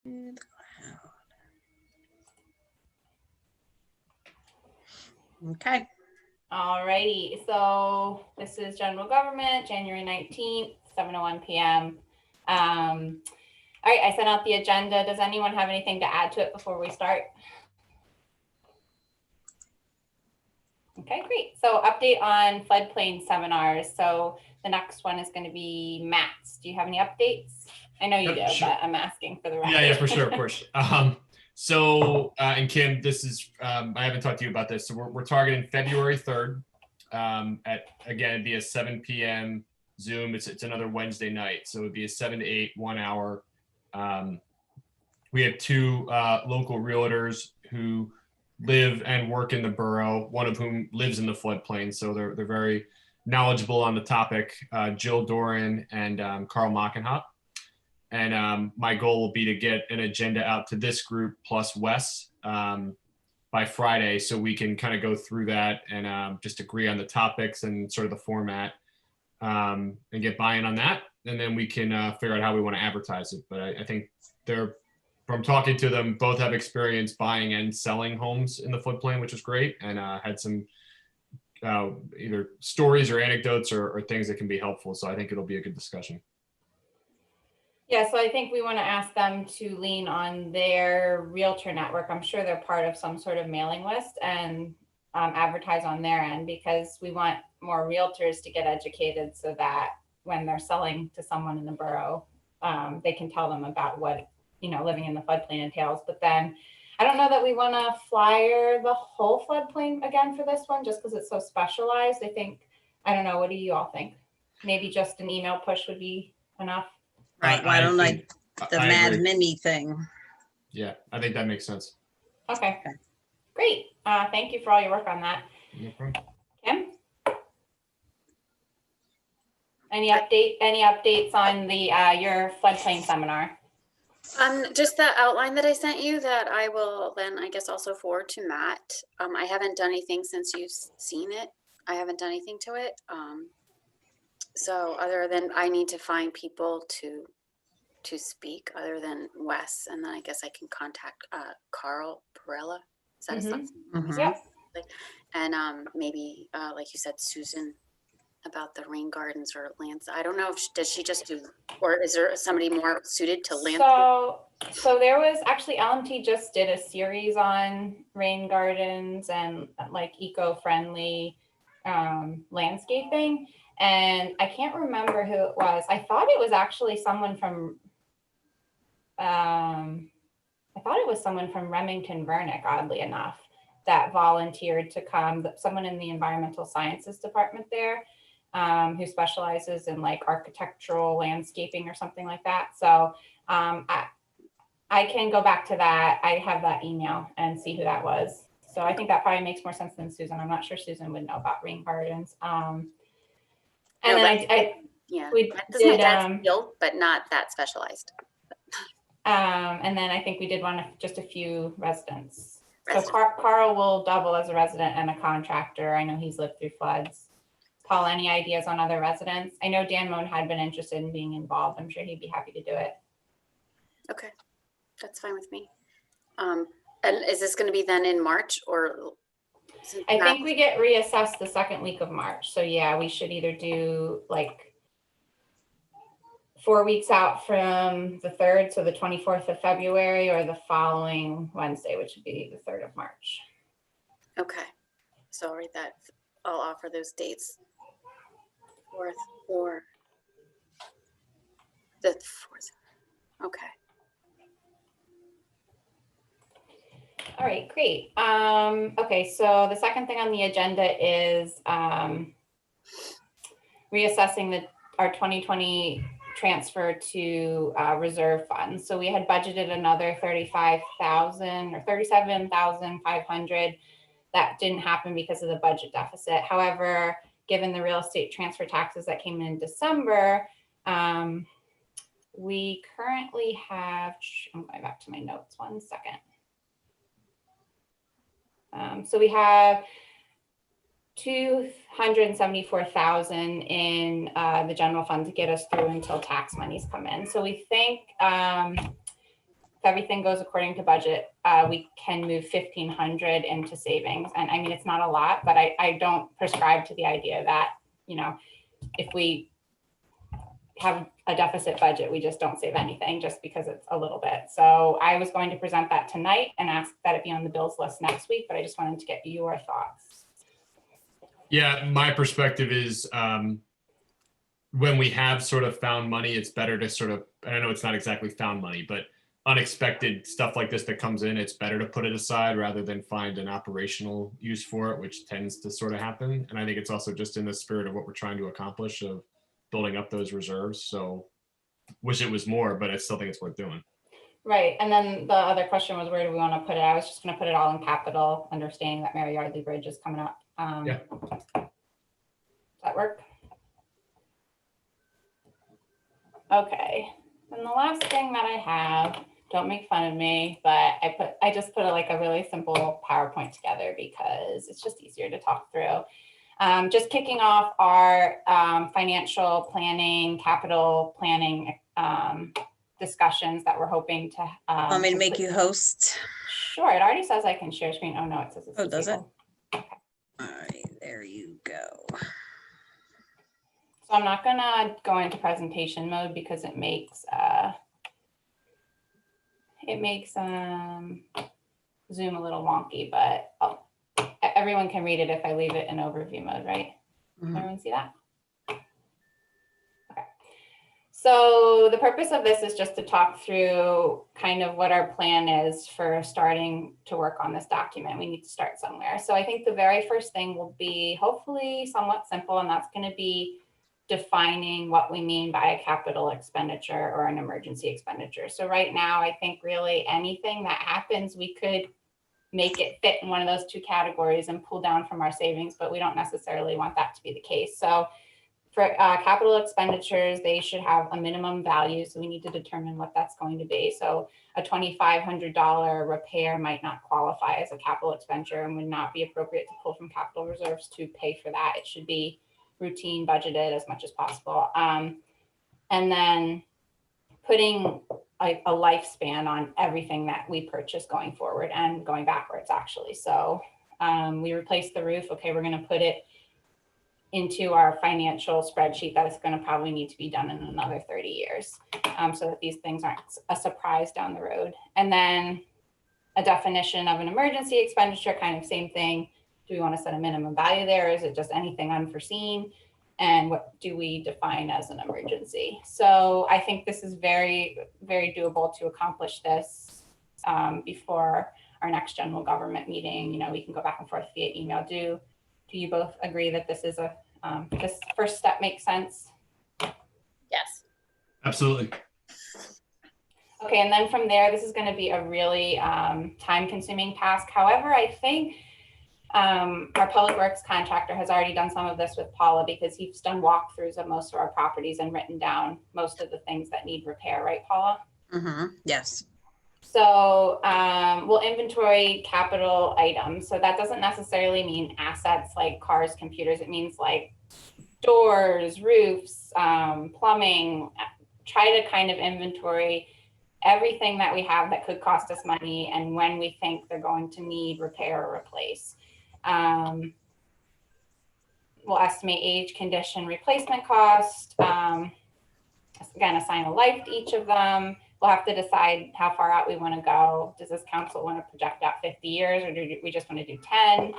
Okay. All righty, so this is general government, January 19th, 7:01 p.m. All right, I sent out the agenda. Does anyone have anything to add to it before we start? Okay, great. So update on floodplain seminars. So the next one is going to be Matt's. Do you have any updates? I know you do, Sure. but I'm asking for the record. Yeah, for sure, of course. And Kim, this is, I haven't talked to you about this. So we're targeting February 3rd it'd be a 7 p.m. Zoom. It's another Wednesday night. So it'd be a 7 to 8, 1 hour. We have two local realtors who live and work in the borough, one of whom lives in the floodplain. So they're very knowledgeable on the topic, Jill Doran and Carl Mockenhop. And my goal will be to get an agenda out to this group plus Wes by Friday, so we can kind of go through that and just agree on the topics and sort of the format and get buy-in on that. And then we can figure out how we want to advertise it. But I think from talking to them, both have experience buying and selling homes in the floodplain, which is great, and had some either stories or anecdotes or things that can be helpful. So I think it'll be a good discussion. Yeah, so I think we want to ask them to lean on their realtor network. I'm sure they're part of some sort of mailing list and advertise on their end, because we want more realtors to get educated so that when they're selling to someone in the borough, they can tell them about what, living in the floodplain entails. But then I don't know that we want to flyer the whole floodplain again for this one, just because it's so specialized. I don't know. What do you all think? Maybe just an email push would be enough. Right. Why don't I the Mad Mimi thing? Yeah, I think that makes sense. Okay. Great. Thank you for all your work on that. No problem. Kim? Any updates on the your floodplain seminar? Just the outline that I sent you that I will then, I guess, also forward to Matt. I haven't done anything since you've seen it. I haven't done anything to it. So other than I need to find people to speak other than Wes, and then I guess I can contact Carl Perella. Is that his last name? Mhm. Yep. And maybe like you said, Susan, about the rain gardens or lands. I don't know if does she just do, or is there somebody more suited to landscape? So there was actually LMT just did a series on rain gardens and like eco-friendly landscaping. And I can't remember who it was. I thought it was actually someone from, Remington Vernick, oddly enough, that volunteered to come. Someone in the environmental sciences department there, who specializes in like architectural landscaping or something like that. So I can go back to that. I have that email and see who that was. So I think that probably makes more sense than Susan. I'm not sure Susan would know about rain gardens. And No, then we did field, but not that specialized. And then I think we did just a few residents. So Carl will double as a resident and a contractor. I know he's lived through floods. Paul, any ideas on other residents? I know Dan Moan had been interested in being involved. I'm sure he'd be happy to do it. Okay, that's fine with me. And is this going to be then in March or? I think we get reassessed the second week of March. So yeah, we should either do like 4 weeks out from the 3rd, so the 24th of February, or the following Wednesday, which would be the 3rd of March. Okay, so I'll write that. I'll offer those dates. 4th or the 4th. Okay. All right, great. Okay, so the second thing on the agenda is reassessing our 2020 transfer to reserve funds. So we had budgeted another $35,000 or $37,500. That didn't happen because of the budget deficit. However, given the real estate transfer taxes that came in December, we currently have, I'm going back to my notes 1 second. So we have $274,000 in the general fund to get us through until tax monies come in. So we think everything goes according to budget, we can move 1,500 into savings. And I mean, it's not a lot, but I don't prescribe to the idea that, you know, if we have a deficit budget, we just don't save anything just because it's a little bit. So I was going to present that tonight and ask that it be on the bills list next week, but I just wanted to get your thoughts. Yeah, my perspective is when we have sort of found money, it's better to sort of, and I know it's not exactly found money, but unexpected stuff like this that comes in, it's better to put it aside rather than find an operational use for it, which tends to sort of happen. And I think it's also just in the spirit of what we're trying to accomplish of building up those reserves. So wish it was more, but I still think it's worth doing. Right. And then the other question was, where do we want to put it? I was just going to put it all in capital, understanding that Mary Yardley Bridge is coming up. Yeah. Does that work? Okay. And the last thing that I have, don't make fun of me, but I just put like a really simple PowerPoint together because it's just easier to talk through. Just kicking off our financial planning, capital planning discussions that we're hoping to. Want me to make you host? Sure. It already says I can share screen. Oh no, it says it's Oh, does it? disabled. All right, there you go. So I'm not gonna go into presentation mode because it makes Zoom a little wonky, but everyone can read it if I leave it in overview mode, right? Mhm. Everyone see that? Okay. So the purpose of this is just to talk through kind of what our plan is for starting to work on this document. We need to start somewhere. So I think the very first thing will be hopefully somewhat simple, and that's going to be defining what we mean by a capital expenditure or an emergency expenditure. So right now, I think really anything that happens, we could make it fit in one of those two categories and pull down from our savings, but we don't necessarily want that to be the case. So for capital expenditures, they should have a minimum value. So we need to determine what that's going to be. So a $2,500 repair might not qualify as a capital expenditure and would not be appropriate to pull from capital reserves to pay for that. It should be routine budgeted as much as possible. And then putting a lifespan on everything that we purchase going forward and going backwards actually. So we replaced the roof. Okay, we're going to put it into our financial spreadsheet that is going to probably need to be done in another 30 years so that these things aren't a surprise down the road. And then a definition of an emergency expenditure, kind of same thing. Do we want to set a minimum value there? Or is it just anything unforeseen? And what do we define as an emergency? So I think this is very, very doable to accomplish this before our next general government meeting. You know, we can go back and forth via email. Do you both agree that this is this first step makes sense? Yes. Absolutely. Okay, and then from there, this is going to be a really time-consuming task. However, I think our public works contractor has already done some of this with Paula because he's done walkthroughs of most of our properties and written down most of the things that need repair, right, Paula? Mm-hmm. Yes. So we'll inventory capital items. So that doesn't necessarily mean assets like cars, computers. It means like doors, roofs, plumbing. Try to kind of inventory everything that we have that could cost us money and when we think they're going to need repair or replace. We'll estimate age, condition, replacement cost. Again, assign a life to each of them. We'll have to decide how far out we want to go. Does this council want to project out 50 years or do we just want to do 10?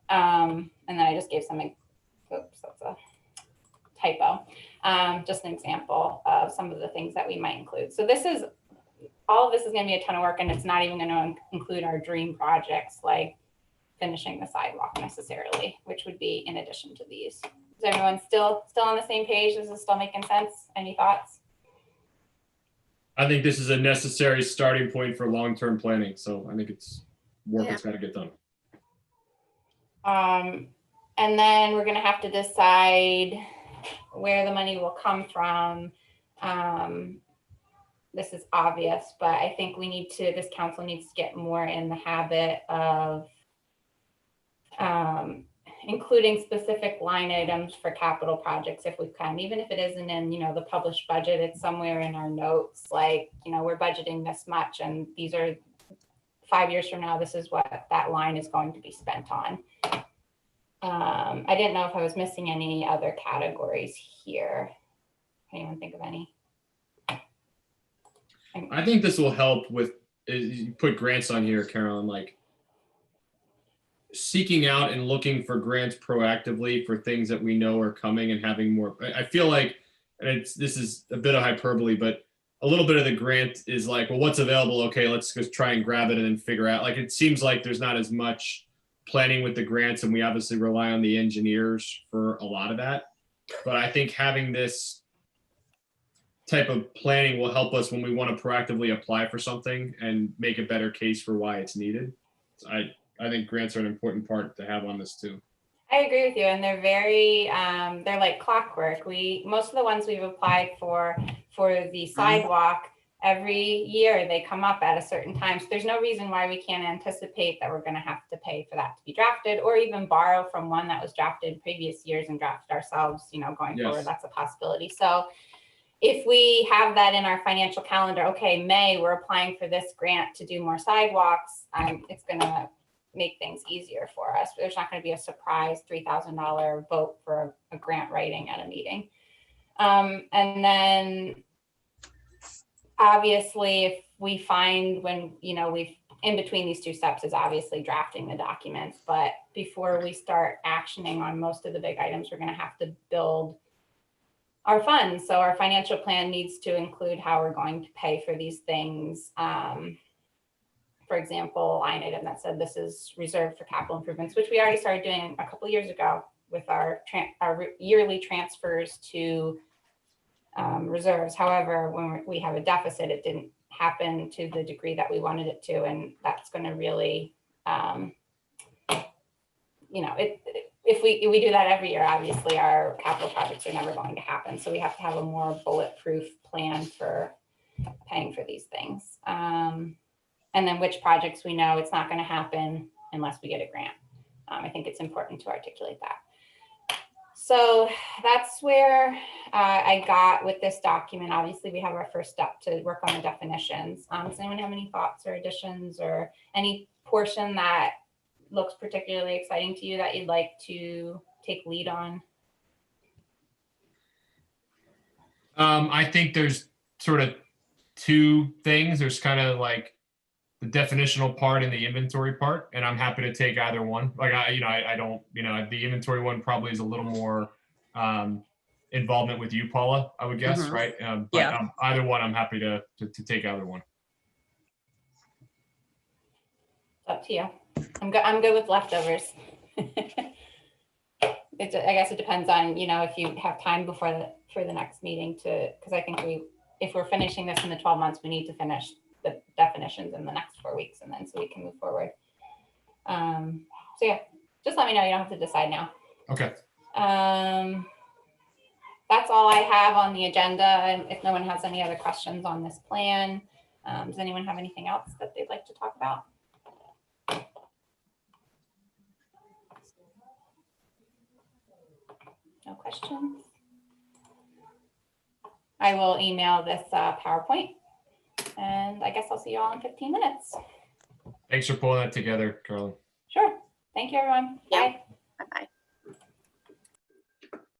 And then I just gave some, oops, that's a typo. Just an example of some of the things that we might include. So all of this is going to be a ton of work, and it's not even going to include our dream projects like finishing the sidewalk necessarily, which would be in addition to these. Is everyone still on the same page? Is this still making sense? Any thoughts? I think this is a necessary starting point for long-term planning. So I think it's work that's got to get done. And then we're going to have to decide where the money will come from. This is obvious, but I think this council needs to get more in the habit of including specific line items for capital projects if we can, even if it isn't in, the published budget, it's somewhere in our notes, like, we're budgeting this much and these are 5 years from now, this is what that line is going to be spent on. I didn't know if I was missing any other categories here. Anyone think of any? I think this will help with, you put grants on here, Carolyn, like seeking out and looking for grants proactively for things that we know are coming and having more. I feel like, and this is a bit of hyperbole, but a little bit of the grant is like, well, what's available? Okay, let's just try and grab it and then figure out. Like, it seems like there's not as much planning with the grants, and we obviously rely on the engineers for a lot of that. But I think having this type of planning will help us when we want to proactively apply for something and make a better case for why it's needed. I think grants are an important part to have on this too. I agree with you, and they're very, they're like clockwork. Most of the ones we've applied for the sidewalk, every year they come up at a certain time. So there's no reason why we can't anticipate that we're going to have to pay for that to be drafted, or even borrow from one that was drafted in previous years and draft ourselves, going forward. That's a possibility. So if we have that in our financial calendar, okay, May, we're applying for this grant to do more sidewalks, it's going to make things easier for us. There's not going to be a surprise $3,000 vote for a grant writing at a meeting. And then obviously if we find when, we've in between these two steps is obviously drafting the documents, but before we start actioning on most of the big items, we're going to have to build our funds. So our financial plan needs to include how we're going to pay for these things. For example, line item that said this is reserved for capital improvements, which we already started doing a couple of years ago with our yearly transfers to reserves. However, when we have a deficit, it didn't happen to the degree that we wanted it to, and that's going to really, if we do that every year, obviously our capital projects are never going to happen. So we have to have a more bulletproof plan for paying for these things. And then which projects we know it's not going to happen unless we get a grant. I think it's important to articulate that. So that's where I got with this document. Obviously, we have our first step to work on the definitions. Does anyone have any thoughts or additions or any portion that looks particularly exciting to you that you'd like to take lead on? I think there's sort of two things. There's kind of like the definitional part and the inventory part, and I'm happy to take either one. Like I don't, the inventory one probably is a little more involvement with you, Paula, I would guess, right? But either one, I'm happy to take either one. It's up to you. I'm good with leftovers. I guess it depends on, if you have time for the next meeting because I think if we're finishing this in the 12 months, we need to finish the definitions in the next 4 weeks, and then so we can move forward. So yeah, just let me know. You don't have to decide now. Okay. That's all I have on the agenda. And if no one has any other questions on this plan, does anyone have anything else that they'd like to talk about? No questions. I will email this PowerPoint. And I guess I'll see you all in 15 minutes. Thanks for pulling that together, Carolyn. Sure. Thank you, everyone. Yeah. Bye. Bye-bye.